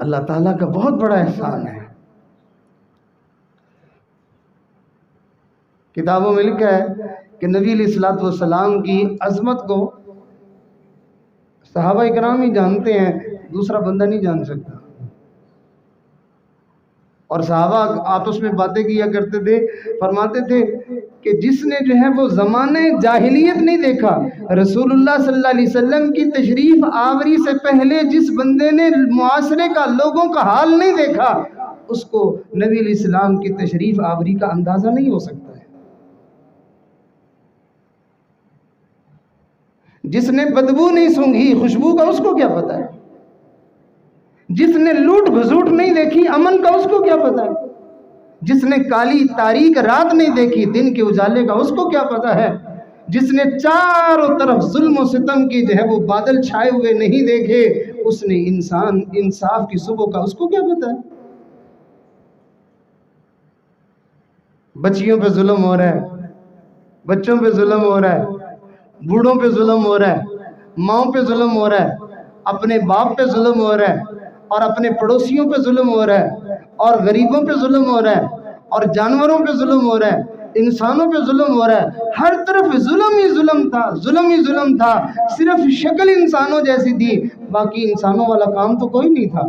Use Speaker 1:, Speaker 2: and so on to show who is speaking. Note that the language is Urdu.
Speaker 1: اللہ تعالیٰ کا بہت بڑا احسان ہے۔ کتابوں میں لکھا ہے کہ نبی علیہ الصلوۃ والسلام کی عظمت کو صحابہ کرام ہی جانتے ہیں، دوسرا بندہ نہیں جان سکتا۔ اور صحابہ آپس میں باتیں کیا کرتے تھے، فرماتے تھے کہ جس نے جو ہے وہ زمانے جاہلیت نہیں دیکھا، رسول اللہ صلی اللہ علیہ وسلم کی تشریف آوری سے پہلے جس بندے نے معاشرے کا، لوگوں کا حال نہیں دیکھا، اس کو نبی علیہ السلام کی تشریف آوری کا اندازہ نہیں ہو سکتا ہے۔ جس نے بدبو نہیں سونگھی خوشبو کا، اس کو کیا پتا ہے؟ جس نے لوٹ گھسوٹ نہیں دیکھی امن کا، اس کو کیا پتا ہے؟ جس نے کالی تاریک رات نہیں دیکھی دن کے اجالے کا، اس کو کیا پتا ہے؟ جس نے چاروں طرف ظلم و ستم کی جو ہے وہ بادل چھائے ہوئے نہیں دیکھے، اس نے انصاف کی صبح کا، اس کو کیا پتا ہے؟ بچیوں پہ ظلم ہو رہا ہے، بچوں پہ ظلم ہو رہا ہے، بوڑھوں پہ ظلم ہو رہا ہے، ماؤں پہ ظلم ہو رہا ہے، اپنے باپ پہ ظلم ہو رہا ہے، اور اپنے پڑوسیوں پہ ظلم ہو رہا ہے، اور غریبوں پہ ظلم ہو رہا ہے، اور جانوروں پہ ظلم ہو رہا ہے، انسانوں پہ ظلم ہو رہا ہے۔ ہر طرف ظلم ہی ظلم تھا، ظلم ہی ظلم تھا، صرف شکل انسانوں جیسی تھی، باقی انسانوں والا کام تو کوئی نہیں تھا۔